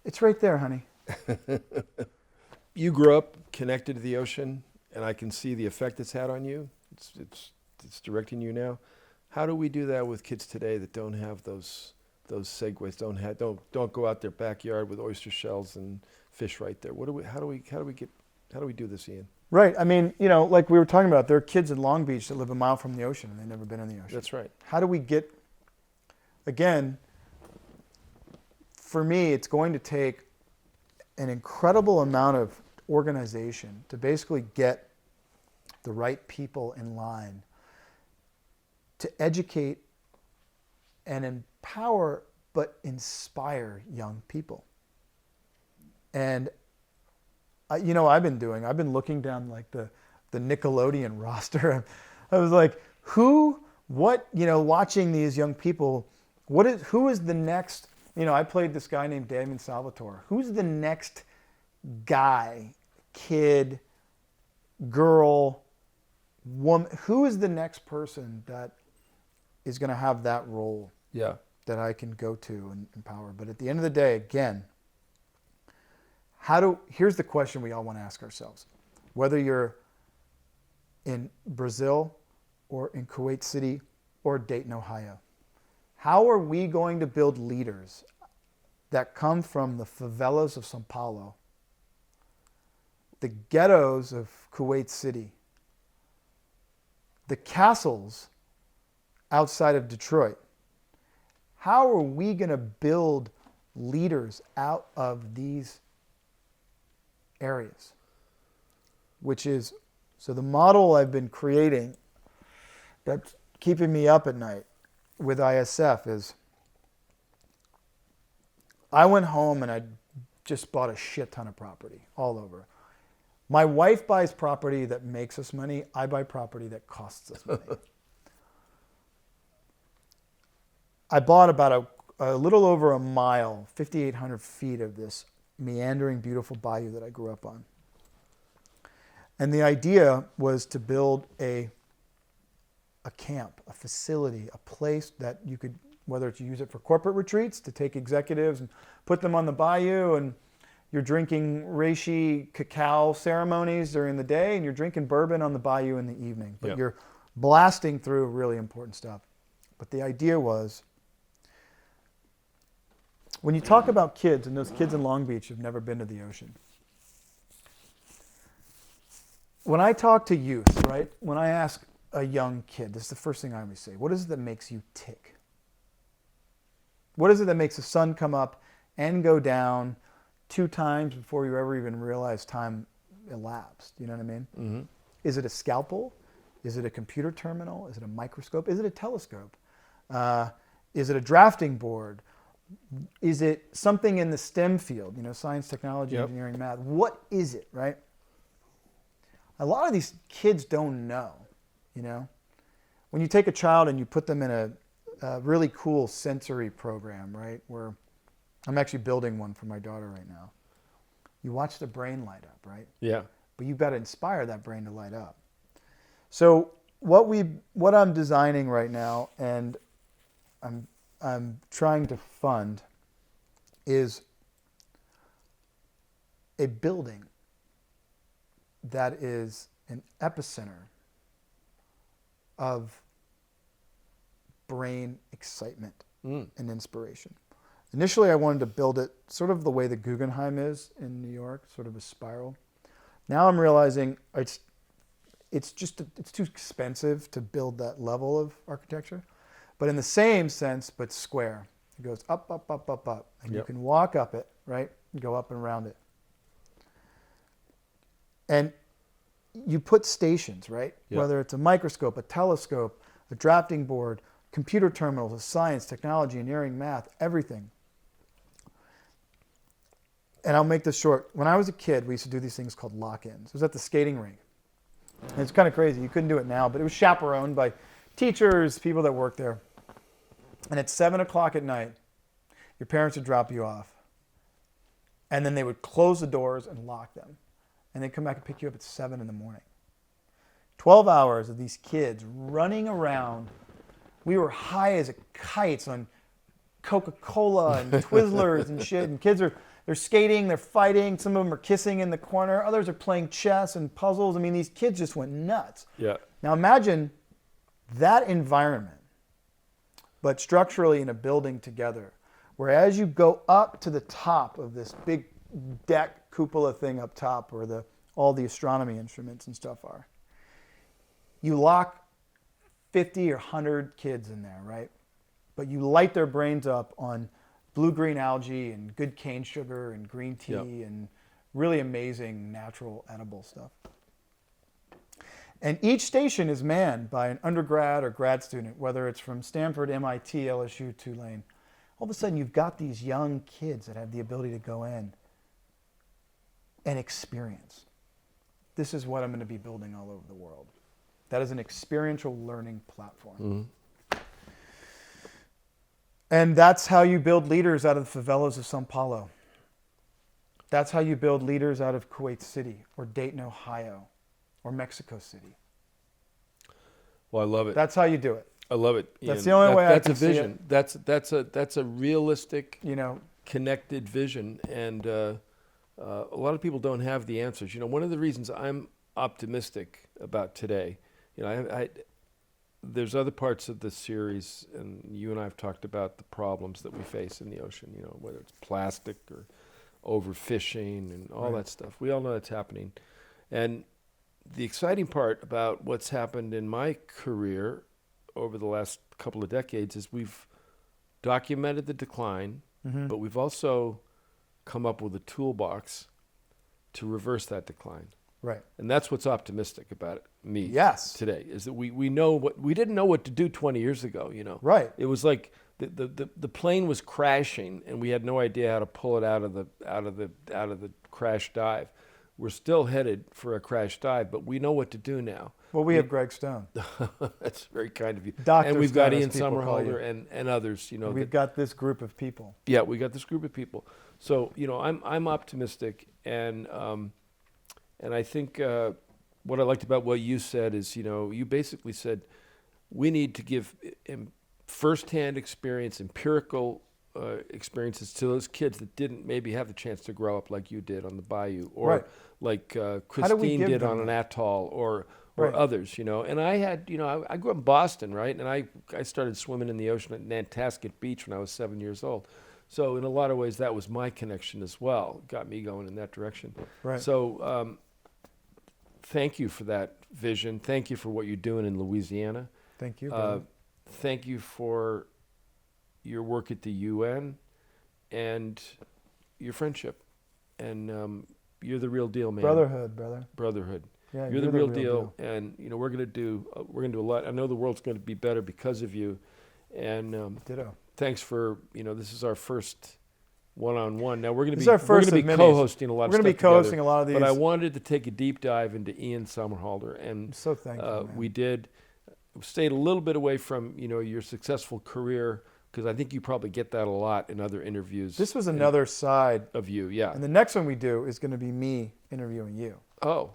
it's right there, honey. You grew up connected to the ocean, and I can see the effect it's had on you. It's directing you now. How do we do that with kids today that don't have those segues? Don't go out their backyard with oyster shells and fish right there. How do we do this, Ian? Right. I mean, you know, like we were talking about, there are kids in Long Beach that live a mile from the ocean and they've never been in the ocean. That's right. How do we get, again, for me, it's going to take an incredible amount of organization to basically get the right people in line to educate and empower but inspire young people. And you know, I've been looking down like the Nickelodeon roster. I was like, watching these young people, who is the next, you know, I played this guy named Damon Salvatore. Who's the next guy, kid, girl, woman, who is the next person that is going to have that role? Yeah. That I can go to and empower. But at the end of the day, again, here's the question we all want to ask ourselves. Whether you're in Brazil or in Kuwait City or Dayton, Ohio, how are we going to build leaders that come from the favelas of São Paulo, the ghettos of Kuwait City, the castles outside of Detroit? How are we going to build leaders out of these areas? So the model I've been creating that's keeping me up at night with ISF is, I went home and I just bought a shit ton of property all over. My wife buys property that makes us money. I buy property that costs us money. I bought about a little over a mile, 5,800 feet of this meandering, beautiful bayou that I grew up on. And the idea was to build a camp, a facility, a place that you could, whether it's you use it for corporate retreats, to take executives and put them on the bayou, and you're drinking reishi cacao ceremonies during the day, and you're drinking bourbon on the bayou in the evening. But you're blasting through really important stuff. But the idea was, when you talk about kids, and those kids in Long Beach have never been to the ocean. When I talk to youth, right, when I ask a young kid, this is the first thing I always say, what is it that makes you tick? What is it that makes the sun come up and go down 2 times before you ever even realize time elapsed? You know what I mean? Mm-hmm. Is it a scalpel? Is it a computer terminal? Is it a microscope? Is it a telescope? Is it a drafting board? Is it something in the STEM field? You know, science, technology, engineering, math. What is it, right? A lot of these kids don't know, you know. When you take a child and you put them in a really cool sensory program, right, where I'm actually building one for my daughter right now. You watch the brain light up, right? Yeah. But you've got to inspire that brain to light up. So what I'm designing right now, and I'm trying to fund, is a building that is an epicenter of brain excitement and inspiration. Initially, I wanted to build it sort of the way the Guggenheim is in New York, sort of a spiral. Now I'm realizing it's too expensive to build that level of architecture, but in the same sense, but square. It goes up, up, up, up, up, and you can walk up it, right? Go up and around it. And you put stations, right? Whether it's a microscope, a telescope, a drafting board, computer terminals, a science, technology, engineering, math, everything. And I'll make this short. When I was a kid, we used to do these things called lock-ins. It was at the skating rink. And it's kind of crazy. You couldn't do it now, but it was chaperoned by teachers, people that worked there. And at 7 o'clock at night, your parents would drop you off. And then they would close the doors and lock them. And they'd come back and pick you up at 7 in the morning. 12 hours of these kids running around. We were high as kites on Coca-Cola and Twizzlers and shit. And kids they're skating, they're fighting. Some of them are kissing in the corner. Others are playing chess and puzzles. I mean, these kids just went nuts. Yeah. Now imagine that environment, but structurally in a building together, where as you go up to the top of this big deck cupola thing up top, where all the astronomy instruments and stuff are, you lock 50 or 100 kids in there, right? But you light their brains up on blue-green algae and good cane sugar and green tea and really amazing natural edible stuff. And each station is manned by an undergrad or grad student, whether it's from Stanford, MIT, LSU, Tulane. All of a sudden, you've got these young kids that have the ability to go in and experience. This is what I'm going to be building all over the world. That is an experiential learning platform. Mm-hmm. And that's how you build leaders out of the favelas of São Paulo. That's how you build leaders out of Kuwait City or Dayton, Ohio, or Mexico City. Well, I love it. That's how you do it. I love it. That's the only way I can see it. That's a vision. That's a realistic, connected vision. And a lot of people don't have the answers. One of the reasons I'm optimistic about today, there's other parts of this series, and you and I have talked about the problems that we face in the ocean, whether it's plastic or overfishing and all that stuff. We all know that's happening. And the exciting part about what's happened in my career over the last couple of decades is we've documented the decline, but we've also come up with a toolbox to reverse that decline. Right. And that's what's optimistic about me today, is that we know we didn't know what to do 20 years ago, Right. It was like the plane was crashing and we had no idea how to pull it out of the crash dive. We're still headed for a crash dive, but we know what to do now. Well, we have Greg Stone. That's very kind of you. Dr. And we've Stone, got Ian Somerhalder and others, We've got this group of people. Yeah, we got this group of people. So, I'm optimistic, and I think what I liked about what you said is, you basically said we need to give firsthand experience, empirical experiences to those kids that didn't maybe have the chance to grow up like you did on the bayou, or Right. like How do we Christine give did them on an that? atoll, or Right. others, And I had, I grew up in Boston, right? And I started swimming in the ocean at Nantasket Beach when I was 7 years old. So in a lot of ways, that was my connection as well. It got me going in that direction. Right. So thank you for that vision. Thank you for what you're doing in Louisiana. Thank you. Brother. Thank you for your work at the UN and your friendgip. And you're the real deal, man. Brotherhood, brother. Brotherhood. Yeah, You're the real deal. And we're gonna do a lot. I know the world's gonna be better because of you. And Ditto. thanks for this is our first one-on-one. Now we're gonna This be is our first we're of gonna be minis. co-hosting a lot We're of going to stuff be co-hosting together. a lot of these. But I wanted to take a deep dive into Ian Somerhalder, and I'm so thankful, man. we did. Stayed a little bit away from your successful career, because I think you probably get that a lot in other interviews. This was another side of you, yeah. And the next one we do is going to be me interviewing you. Oh,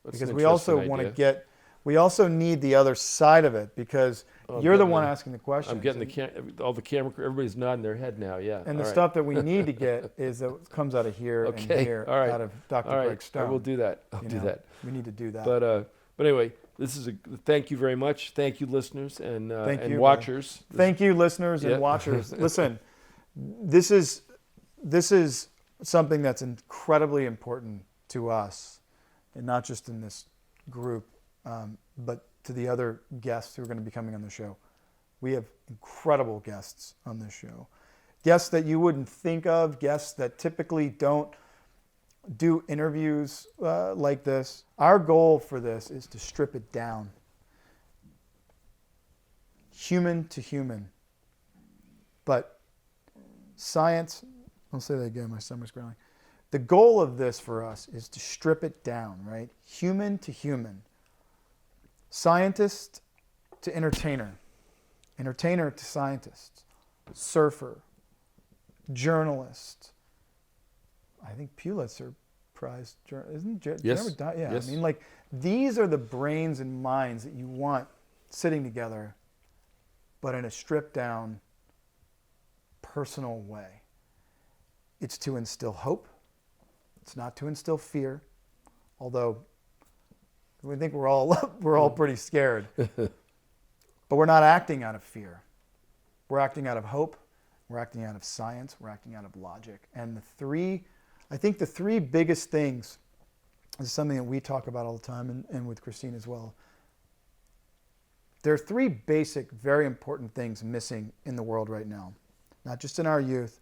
that's because an we also interesting want to idea. we also need the other side of it, because you're the getting one the- asking the questions. I'm getting all the camera. Everybody's nodding their head now. Yeah. And the all right. stuff that we need to get is that comes out of here and Okay, here, all right. out of Dr. All Greg right, Stone. I will do that. I'll you do know? that. We need to do that. But anyway, this is thank you very much. Thank you, listeners and Thank you, watchers. Thank you, listeners and Yeah. watchers. Listen, this is something that's incredibly important to us, and not just in this group, but to the other guests who are going to be coming on the show. We have incredible guests on this show. Guests that you wouldn't think of, guests that typically don't do interviews like this. Our goal for this is to strip it down. Human to human. But science, I'll say that again, my stomach's growling. The goal of this for us is to strip it down, right? Human to human. Scientist to entertainer. Entertainer to scientist. Surfer. Journalist. I think Pulitzer Prize, isn't Yes. Yeah, Yes. I mean, like, these are the brains and minds that you want sitting together, but in a stripped down, personal way. It's to instill hope. It's not to instill fear, although we think we're all pretty scared. But we're not acting out of fear. We're acting out of hope. We're acting out of science. We're acting out of logic. And I think the three biggest things is something that we talk about all the time, and with Christine as well. There are three basic, very important things missing in the world right now, not just in our youth,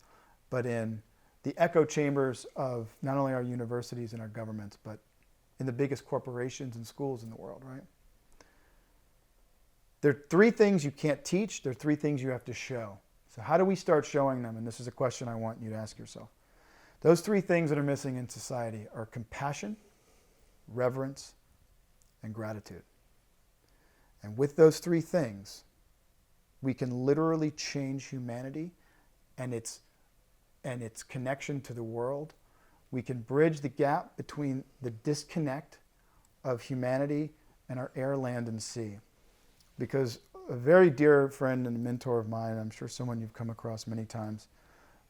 but in the echo chambers of not only our universities and our governments, but in the biggest corporations and schools in the world, right? There are three things you can't teach. There are three things you have to show. So how do we start showing them? And this is a question I want you to ask yourself. Those three things that are missing in society are compassion, reverence, and gratitude. And with those three things, we can literally change humanity and its connection to the world. We can bridge the gap between the disconnect of humanity and our air, land, and sea. Because a very dear friend and mentor of mine, I'm sure someone you've come across many times,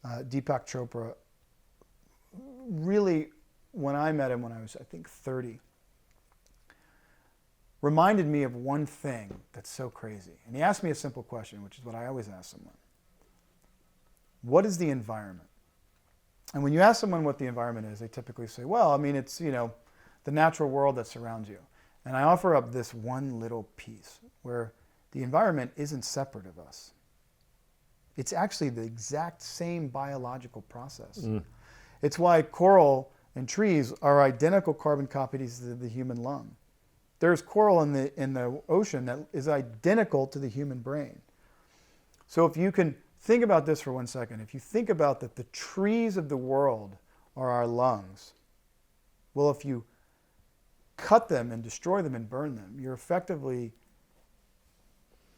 Deepak Chopra, really, when I met him when I was, I think, 30, reminded me of one thing that's so crazy. And he asked me a simple question, which is what I always ask someone. What is the environment? And when you ask someone what the environment is, they typically say, well, I mean, it's, the natural world that surrounds you. And I offer up this one little piece where the environment isn't separate of us. It's actually the exact same biological process. Mm. It's why coral and trees are identical carbon copies of the human lung. There's coral in the ocean that is identical to the human brain. So if you can think about this for 1 second, if you think about that the trees of the world are our lungs, well, if you cut them and destroy them and burn them, you're effectively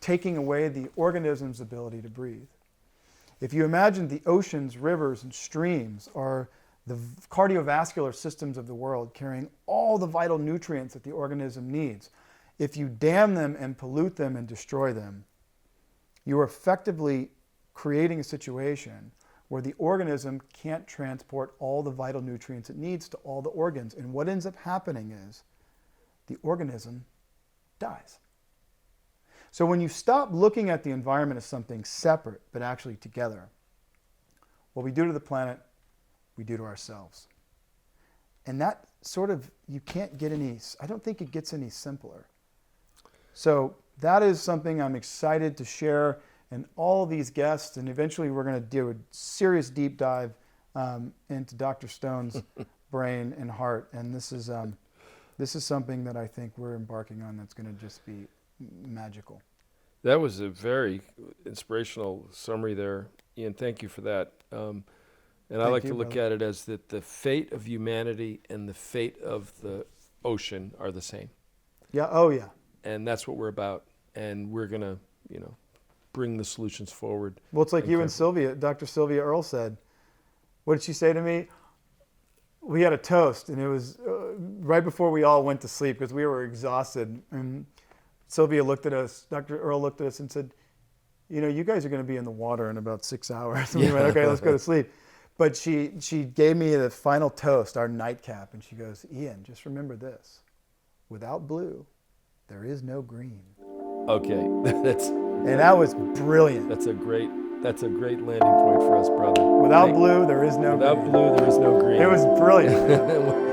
taking away the organism's ability to breathe. If you imagine the oceans, rivers, and streams are cardiovascular systems of the world carrying all the vital nutrients that the organism needs. If you dam them and pollute them and destroy them, you are effectively creating a situation where the organism can't transport all the vital nutrients it needs to all the organs. And what ends up happening is the organism dies. So when you stop looking at the environment as something separate, but actually together, what we do to the planet, we do to ourselves. And that sort of, you can't get any, I don't think it gets any simpler. So that is something I'm excited to share, and all of these guests, and eventually we're going to do a serious deep dive into Dr. Stone's brain and heart. And this is something that I think we're embarking on that's going to just be magical. That was a very inspirational summary there, Ian. Thank you for that. And I like to look at it as that the fate of humanity and the fate of the ocean are the same. Yeah. Oh, yeah. And that's what we're about. And we're going to, bring the solutions forward. Well, it's like you and Sylvia, Dr. Sylvia Earle said. What did she say to me? We had a toast, and it was right before we all went to sleep because we were exhausted. And Sylvia looked at us, Dr. Earle looked at us and said, you guys are going to be in the water in about 6 hours. And we went, okay, let's go to sleep. But she gave me the final toast, our nightcap, and she goes, Ian, just remember this. Without blue, there is no green. Okay, and that was brilliant. That's a great landing point for us, brother. Without blue, there is no green. Without blue, there is no green. It was brilliant.